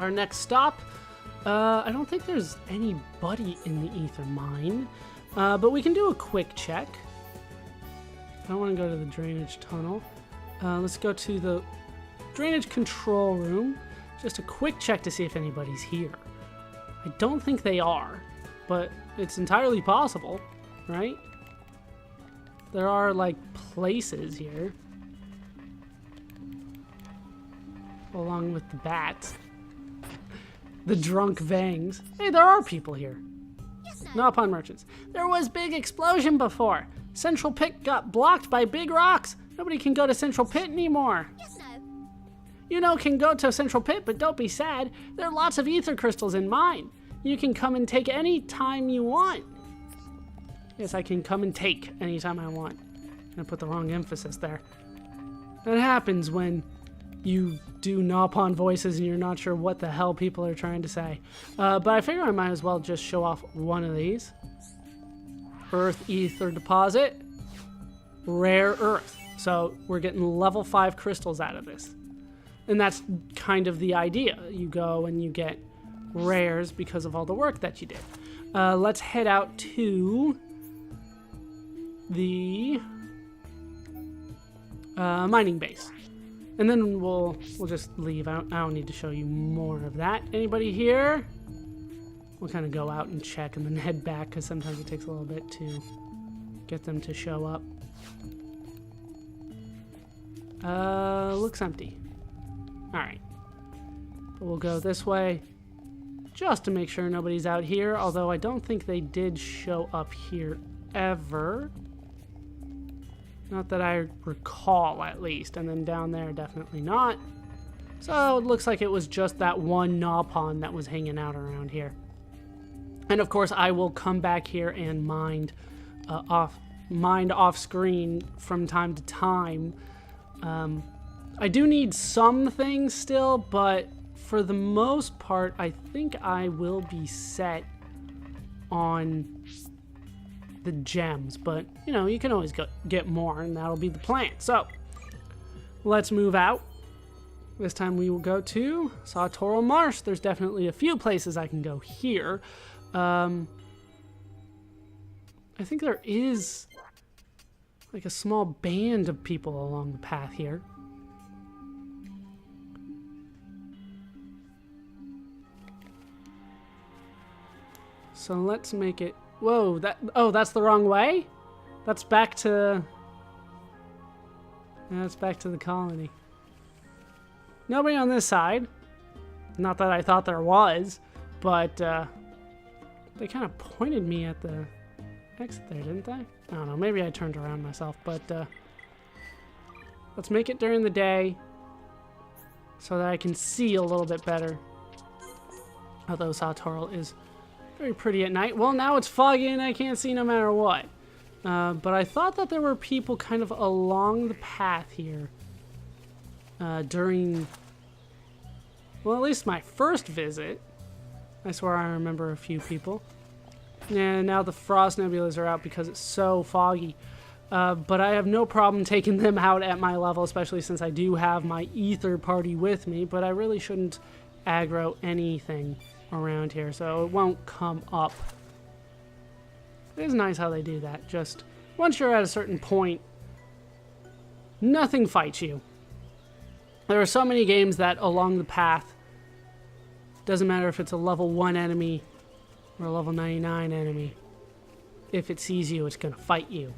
our next stop. I don't think there's anybody in the ether mine, but we can do a quick check. I don't want to go to the drainage tunnel. Let's go to the drainage control room. Just a quick check to see if anybody's here. I don't think they are, but it's entirely possible, right? There are, like, places here. Along with the bats. The drunk Vangs. Hey, there are people here. Yes, sir. Napon merchants. There was big explosion before. Central Pit got blocked by big rocks. Nobody can go to Central Pit anymore. Yes, no. You know, can go to Central Pit, but don't be sad. There are lots of ether crystals in mine. You can come and take any time you want. Yes, I can come and take anytime I want. I put the wrong emphasis there. That happens when you do Napon voices and you're not sure what the hell people are trying to say. But I figure I might as well just show off one of these. Earth Ether Deposit. Rare Earth. So we're getting level 5 crystals out of this. And that's kind of the idea. You go and you get rares because of all the work that you did. Let's head out to the mining base. And then we'll just leave. I don't need to show you more of that. Anybody here? We'll kind of go out and check and then head back because sometimes it takes a little bit to get them to show up. Looks empty. Alright. But we'll go this way just to make sure nobody's out here, although I don't think they did show up here ever. Not that I recall, at least. And then down there, definitely not. So it looks like it was just that one Napon that was hanging out around here. And of course, I will come back here and mine off screen from time to time. I do need some things still, but for the most part, I think I will be set on the gems. But, you know, you can always get more, and that'll be the plan. So, let's move out. This time we will go to Satorl Marsh. There's definitely a few places I can go here. I think there is like a small band of people along the path here. So let's make it... Whoa, that's the wrong way? That's back to... Yeah, that's back to the colony. Nobody on this side. Not that I thought there was, but they kind of pointed me at the exit there, didn't they? I don't know, maybe I turned around myself, but let's make it during the day so that I can see a little bit better. Although Satorl is very pretty at night. Well, now it's foggy and I can't see no matter what. But I thought that there were people kind of along the path here during, well, at least my first visit. I swear I remember a few people. And now the frost nebulas are out because it's so foggy. But I have no problem taking them out at my level, especially since I do have my ether party with me. But I really shouldn't aggro anything around here, so it won't come up. It is nice how they do that. Just once you're at a certain point, nothing fights you. There are so many games that along the path, doesn't matter if it's a level 1 enemy or a level 99 enemy, if it sees you, it's going to fight you.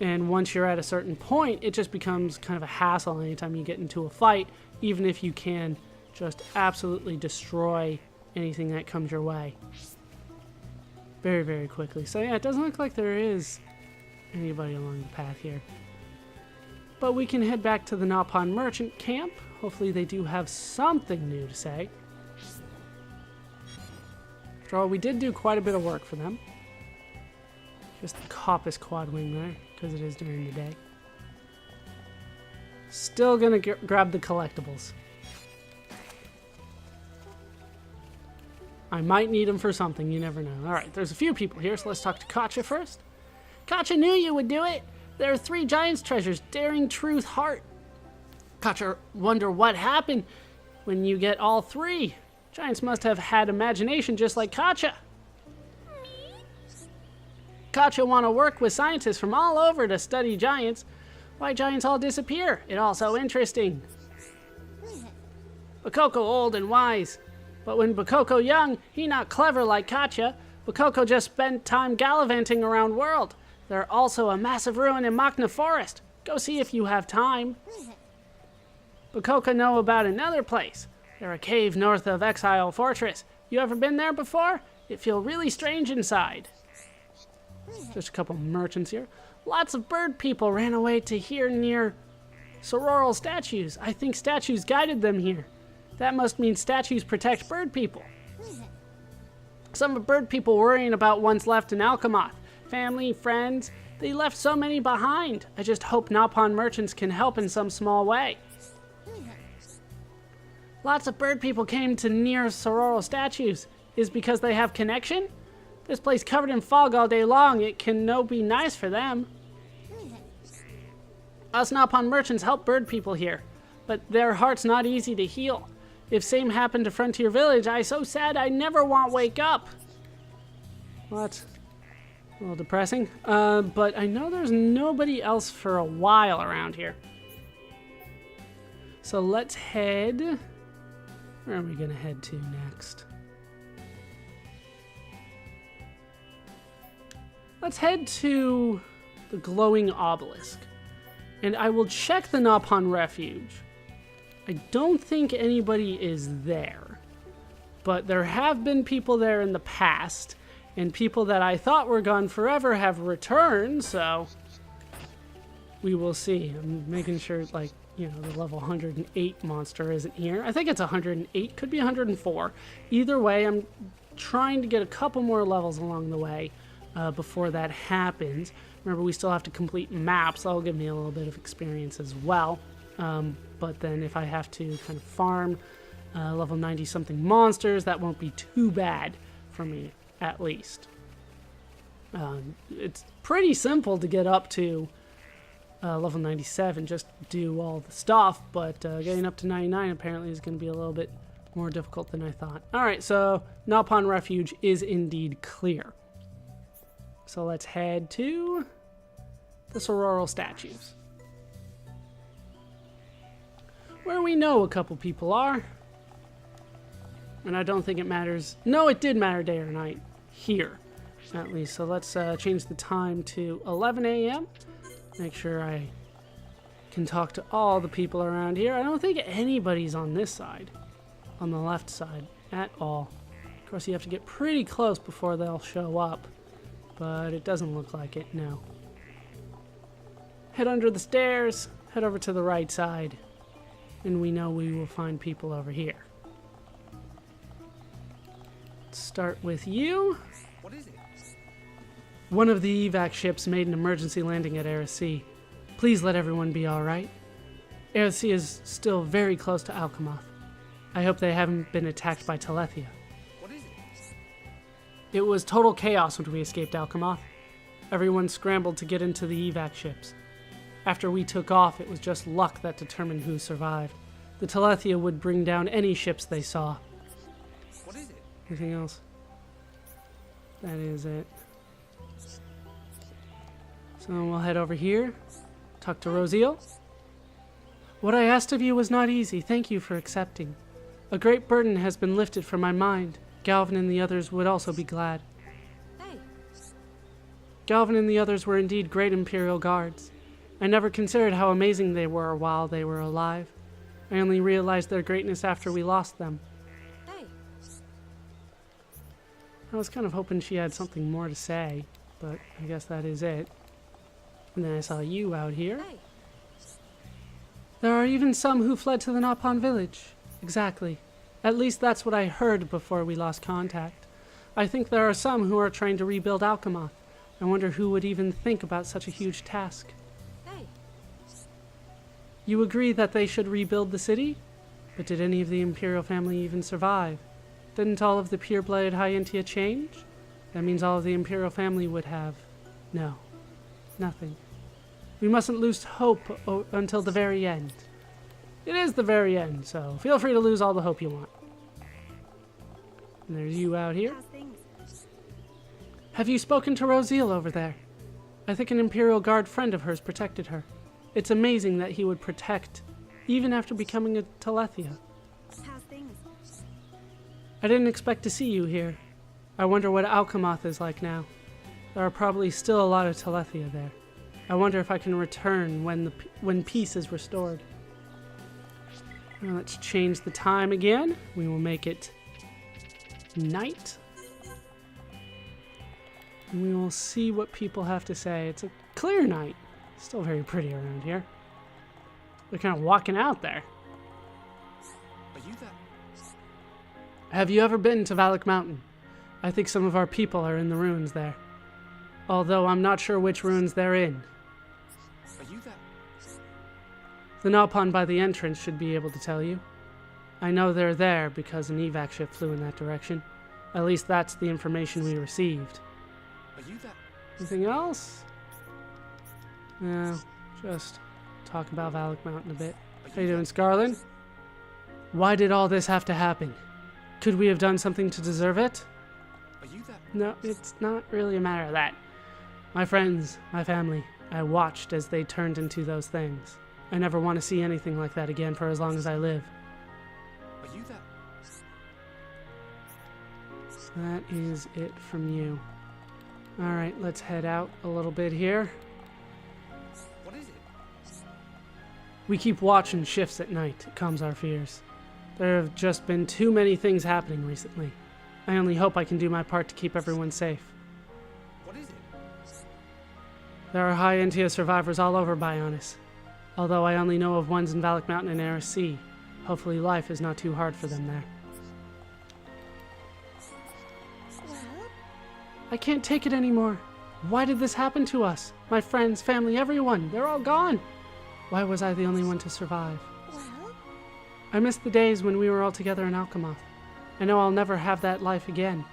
And once you're at a certain point, it just becomes kind of a hassle anytime you get into a fight, even if you can just absolutely destroy anything that comes your way very, very quickly. So yeah, it doesn't look like there is anybody along the path here. But we can head back to the Napon merchant camp. Hopefully they do have something new to say. After all, we did do quite a bit of work for them. Just the Coppice quad wing there, because it is during the day. Still gonna grab the collectibles. I might need them for something, you never know. Alright, there's a few people here, so let's talk to Katja first. Katja knew you would do it! There are 3 giants treasures, Daring, Truth, Heart. Katja, wonder what happened when you get all 3. Giants must have had imagination just like Katja. Katja want to work with scientists from all over to study giants. Why giants all disappear? It all so interesting. Bakoko old and wise. But when Bakoko young, he not clever like Katja. Bakoko just spent time gallivanting around world. There also a massive ruin in Makna Forest. Go see if you have time. Bakoko know about another place. There a cave north of Exile Fortress. You ever been there before? It feel really strange inside. Just a couple merchants here. Lots of bird people ran away to here near Sorrel statues. I think statues guided them here. That must mean statues protect bird people. Some of bird people worrying about what's left in Alchemath. Family, friends, they left so many behind. I just hope Napon merchants can help in some small way. Lots of bird people came to near Sorrel statues. Is because they have connection? This place covered in fog all day long. It can no be nice for them. Us Napon merchants help bird people here, but their heart's not easy to heal. If same happened to Frontier Village, I so sad I never want wake up. What? A little depressing. But I know there's nobody else for a while around here. So let's head... Where are we gonna head to next? Let's head to the glowing obelisk. And I will check the Napon Refuge. I don't think anybody is there. But there have been people there in the past. And people that I thought were gone forever have returned, so... we will see. I'm making sure, like, you know, the level 108 monster isn't here. I think it's 108, could be 104. Either way, I'm trying to get a couple more levels along the way before that happens. Remember, we still have to complete maps. That'll give me a little bit of experience as well. But then if I have to kind of farm level 90-something monsters, that won't be too bad for me, at least. It's pretty simple to get up to level 97, just do all the stuff, but getting up to 99 apparently is going to be a little bit more difficult than I thought. Alright, so Napon Refuge is indeed clear. So let's head to the Sorrel statues, where we know a couple people are. And I don't think it matters. No, it did matter day or night here, at least. So let's change the time to 11 a.m. Make sure I can talk to all the people around here. I don't think anybody's on this side, on the left side, at all. Of course, you have to get pretty close before they'll show up, but it doesn't look like it, no. Head under the stairs, head over to the right side, and we know we will find people over here. Let's start with you. What is it? One of the evac ships made an emergency landing at Erisea. Please let everyone be alright. Erisea is still very close to Alchemath. I hope they haven't been attacked by Telethia. What is it? It was total chaos when we escaped Alchemath. Everyone scrambled to get into the evac ships. After we took off, it was just luck that determined who survived. The Telethia would bring down any ships they saw. What is it? Anything else? That is it. So we'll head over here, talk to Rosiel. What I asked of you was not easy. Thank you for accepting. A great burden has been lifted from my mind. Galvin and the others would also be glad. Hey. Galvin and the others were indeed great Imperial guards. I never considered how amazing they were while they were alive. I only realized their greatness after we lost them. Hey. I was kind of hoping she had something more to say, but I guess that is it. And then I saw you out here. Hey. There are even some who fled to the Napon village. Exactly. At least that's what I heard before we lost contact. I think there are some who are trying to rebuild Alchemath. I wonder who would even think about such a huge task. Hey. You agree that they should rebuild the city? But did any of the Imperial family even survive? Didn't all of the pure-blooded Hyentia change? That means all of the Imperial family would have... No. Nothing. We mustn't lose hope until the very end. It is the very end, so feel free to lose all the hope you want. And there's you out here. How's things? Have you spoken to Rosille over there? I think an Imperial Guard friend of hers protected her. It's amazing that he would protect, even after becoming a Telethia. How's things? I didn't expect to see you here. I wonder what Alchemoth is like now. There are probably still a lot of Telethia there. I wonder if I can return when peace is restored. Now let's change the time again. We will make it night. And we will see what people have to say. It's a clear night. Still very pretty around here. They're kind of walking out there. Are you there? Have you ever been to Valak Mountain? I think some of our people are in the ruins there. Although I'm not sure which ruins they're in. Are you there? The Nopon by the entrance should be able to tell you. I know they're there because an evac ship flew in that direction. At least that's the information we received. Are you there? Anything else? No, just talk about Valak Mountain a bit. How you doing, Scarlin? Why did all this have to happen? Could we have done something to deserve it? Are you there? No, it's not really a matter of that. My friends, my family, I watched as they turned into those things. I never want to see anything like that again for as long as I live. Are you there? That is it from you. Alright, let's head out a little bit here. What is it? We keep watching shifts at night. It calms our fears. There have just been too many things happening recently. I only hope I can do my part to keep everyone safe. What is it? There are high Entia survivors all over Bionis. Although I only know of ones in Valak Mountain and Eris Sea. Hopefully life is not too hard for them there. Well, I can't take it anymore. Why did this happen to us? My friends, family, everyone. They're all gone. Why was I the only one to survive? well, I miss the days when we were all together in Alchemoth. I know I'll never have that life again.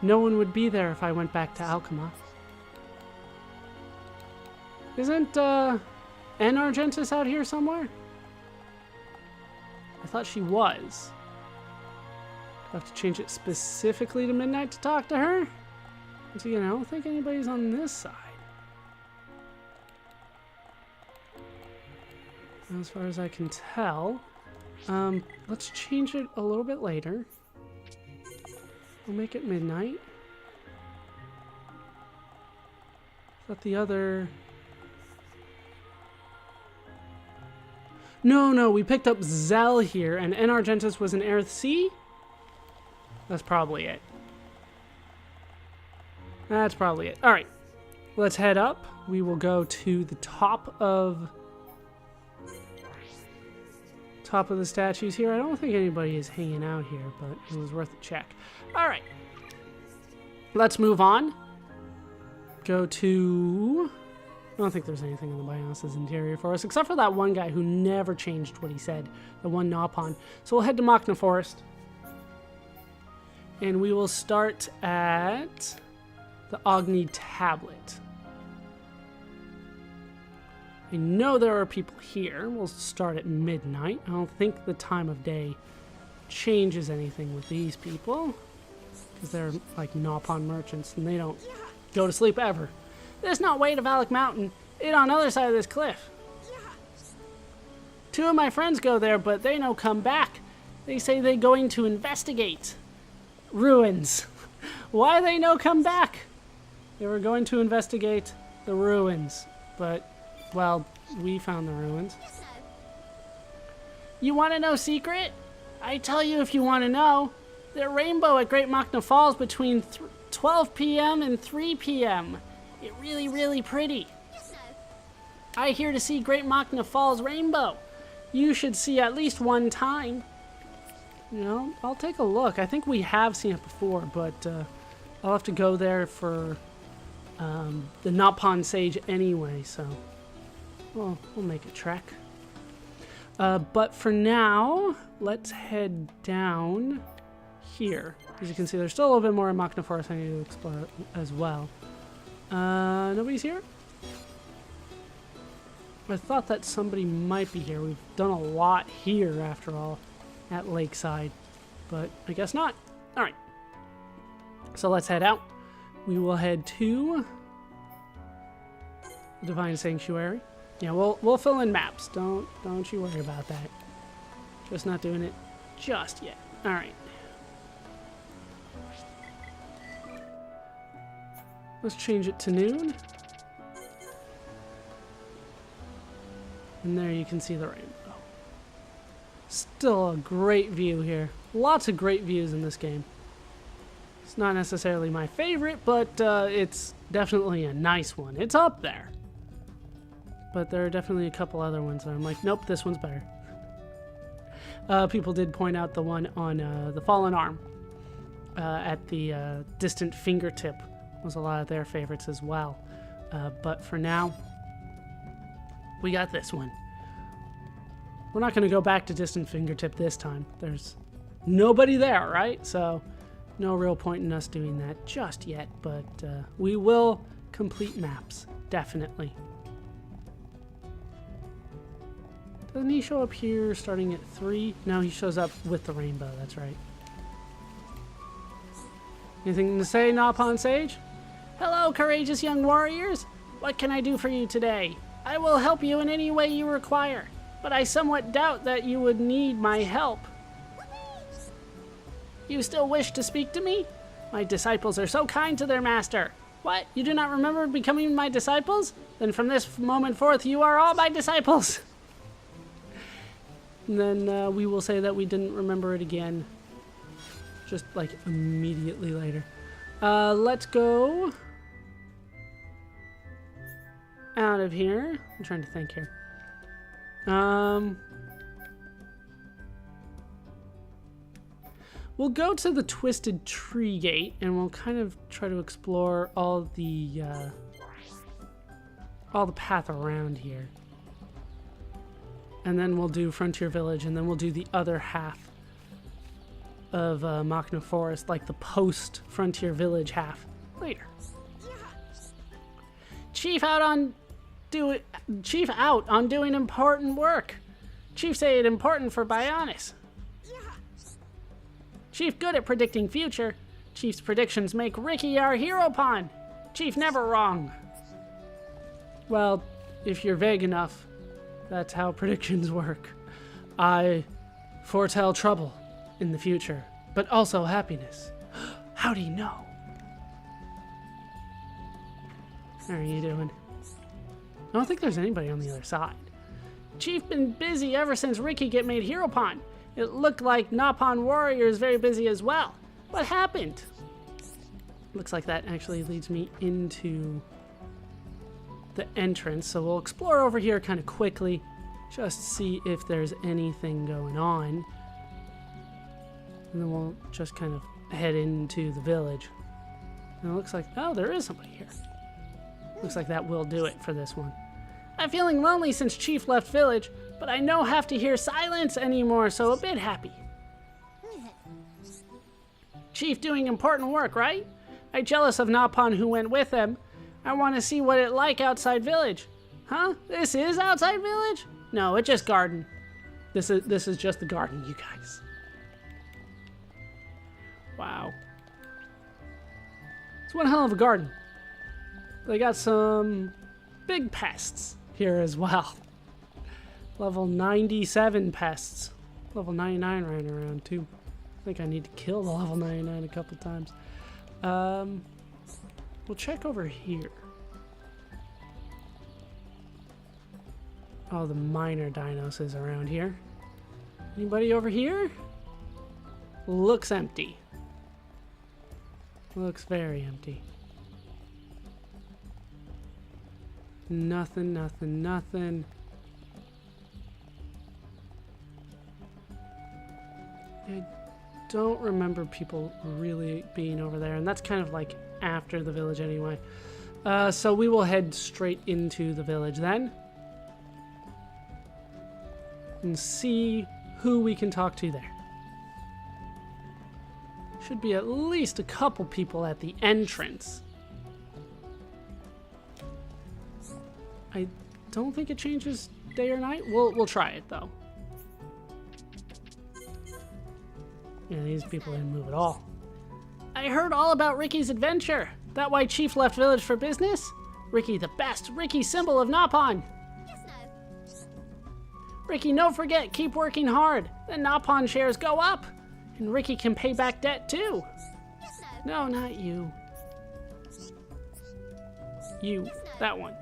No one would be there if I went back to Alchemoth. Isn't, N. Argentis out here somewhere? I thought she was. Do I have to change it specifically to midnight to talk to her? Once again, I don't think anybody's on this side. As far as I can tell. Let's change it a little bit later. We'll make it midnight. Is that the other... No, we picked up Zell here, and N. Argentis was in Earth Sea? That's probably it. That's probably it. Alright, let's head up. We will go to the top of the statues here. I don't think anybody is hanging out here, but it was worth a check. Alright, let's move on. Go to... I don't think there's anything in the Bionis' interior for us, except for that one guy who never changed what he said, the one Nopon. So we'll head to Makna Forest. And we will start at the Agni Tablet. I know there are people here. We'll start at midnight. I don't think the time of day changes anything with these people, because they're like Nopon merchants and they don't go to sleep ever. There's no way to Valak Mountain. It's on the other side of this cliff. Two of my friends go there, but they no come back. They say they're going to investigate ruins. Why they no come back? They were going to investigate the ruins, but, well, we found the ruins. You want to know secret? I tell you if you want to know. The rainbow at Great Makna Falls between 12 p.m. and 3 p.m. It's really, really pretty. I here to see Great Makna Falls rainbow. You should see at least one time. You know, I'll take a look. I think we have seen it before, but I'll have to go there for the Nopon Sage anyway, so we'll make a trek. But for now, let's head down here. As you can see, there's still a little bit more in Makna Forest I need to explore as well. Nobody's here? I thought that somebody might be here. We've done a lot here, after all, at Lakeside. But I guess not. Alright. So let's head out. We will head to the Divine Sanctuary. Yeah, we'll fill in maps. Don't you worry about that. Just not doing it just yet. All right. Let's change it to noon. And there you can see the rainbow. Still a great view here. Lots of great views in this game. It's not necessarily my favorite, but it's definitely a nice one. It's up there. But there are definitely a couple other ones that I'm like, nope, this one's better. People did point out the one on the Fallen Arm at the Distant Fingertip was a lot of their favorites as well. But for now, we got this one. We're not going to go back to Distant Fingertip this time. There's nobody there, right? So no real point in us doing that just yet, but we will complete maps, definitely. Doesn't he show up here starting at 3? No, he shows up with the rainbow, that's right. Anything to say, Napon Sage? Hello, courageous young warriors. What can I do for you today? I will help you in any way you require, but I somewhat doubt that you would need my help. You still wish to speak to me? My disciples are so kind to their master. What? You do not remember becoming my disciples? Then from this moment forth, you are all my disciples. And then we will say that we didn't remember it again. Just like immediately later. Let's go out of here. I'm trying to think here. We'll go to the Twisted Tree Gate and we'll kind of try to explore all the path around here. And then we'll do Frontier Village, and then we'll do the other half of Makna Forest, like the post-Frontier Village half, later. Chief out on doing important work. Chief say it important for Bionis. Chief good at predicting future. Chief's predictions make Ricky our hero pawn. Chief never wrong. Well, if you're vague enough, that's how predictions work. I foretell trouble in the future, but also happiness. How'd he know? How are you doing? I don't think there's anybody on the other side. Chief been busy ever since Ricky get made hero pawn. It looked like Napon Warrior is very busy as well. What happened? Looks like that actually leads me into the entrance, so we'll explore over here kind of quickly, just see if there's anything going on, and then we'll just kind of head into the village. And it looks like, oh, there is somebody here. Looks like that will do it for this one. I'm feeling lonely since Chief left village, but I no have to hear silence anymore, so a bit happy. Chief doing important work, right? I jealous of Napon who went with him. I want to see what it like outside village. Huh? This is outside village? No, it's just garden. This is just the garden, you guys. Wow. It's one hell of a garden. They got some big pests here as well. Level 97 pests. Level 99 ran around too. I think I need to kill the level 99 a couple times. We'll check over here. Oh, the minor dinos is around here. Anybody over here? Looks empty. Looks very empty. Nothing, nothing, nothing. I don't remember people really being over there, and that's kind of like after the village anyway. So we will head straight into the village then and see who we can talk to there. Should be at least a couple people at the entrance. I don't think it changes day or night. We'll try it though. Yeah, these people didn't move at all. I I heard all about Ricky's adventure. That why Chief left village for business? Ricky the best. Ricky symbol of Napon. Yes, no. Ricky, no forget, keep working hard. Then Napon shares go up. And Ricky can pay back debt too. Yes, no. No, not you. You, that one.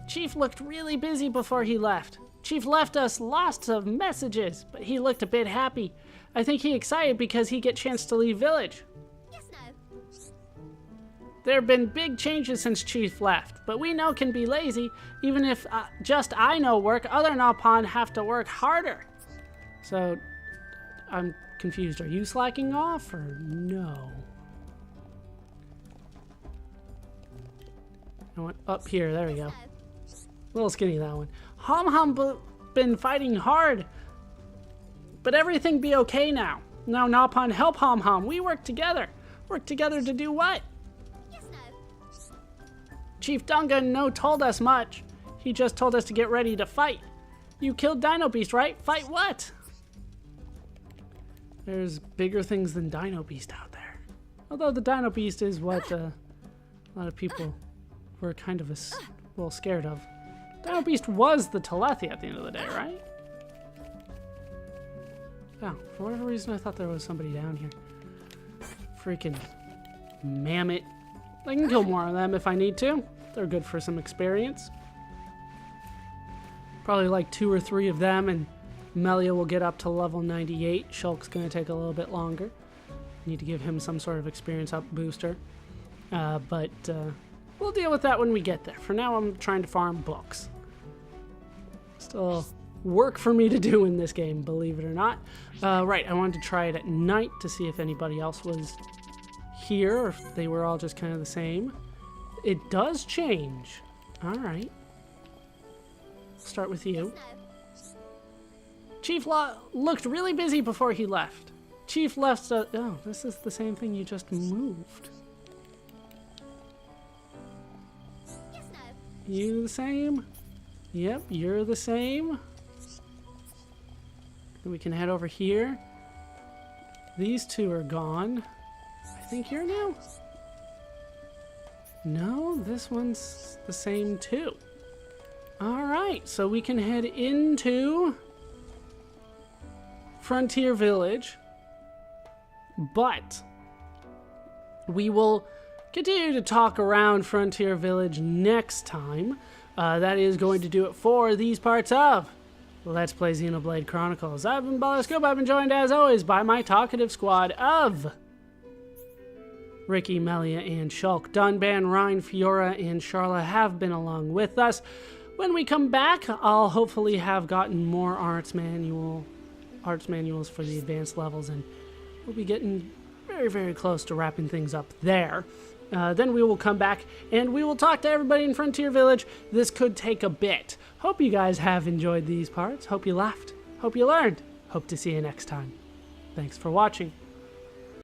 Chief looked really busy before he left. Chief left us lots of messages, but he looked a bit happy. I think he excited because he get chance to leave village. Yes, no. There have been big changes since Chief left, but we know can be lazy. Even if just I know work, other Napon have to work harder. So, I'm confused. Are you slacking off or no? I went up here. There we go. Little skinny, that one. Hom been fighting hard, but everything be okay now. Now Napon help Hom. We work together. Work together to do what? Yes, no. Chief Dunga no told us much. He just told us to get ready to fight. You killed Dino Beast, right? Fight what? There's bigger things than Dino Beast out there. Although the Dino Beast is what a lot of people were kind of little scared of. Dino Beast was the Telethi at the end of the day, right? Oh, for whatever reason I thought there was somebody down here. Freaking mammoth. I can kill more of them if I need to. They're good for some experience. Probably like 2 or 3 of them, and Melia will get up to level 98. Shulk's going to take a little bit longer. Need to give him some sort of experience up booster. But we'll deal with that when we get there. For now, I'm trying to farm books. Still work for me to do in this game, believe it or not. Right, I wanted to try it at night to see if anybody else was here, or if they were all just kind of the same. It does change. All right. Start with you. Chief looked really busy before he left. Chief left. Oh, this is the same thing you just moved. Yes, no. You the same? Yep, you're the same. Then we can head over here. These 2 are gone. I think you're new. No, this one's the same too. All right, so we can head into Frontier Village, but we will continue to talk around Frontier Village next time. That is going to do it for these parts of Let's Play Xenoblade Chronicles. I've been ballerscuba. I've been joined as always by my talkative squad of Ricky, Melia, and Shulk. Dunban, Ryan, Fiora, and Charla have been along with us. When we come back, I'll hopefully have gotten more arts manuals for the advanced levels, and we'll be getting very, very close to wrapping things up there. Then we will come back and we will talk to everybody in Frontier Village. This could take a bit. Hope you guys have enjoyed these parts. Hope you laughed. Hope you learned. Hope to see you next time. Thanks for watching.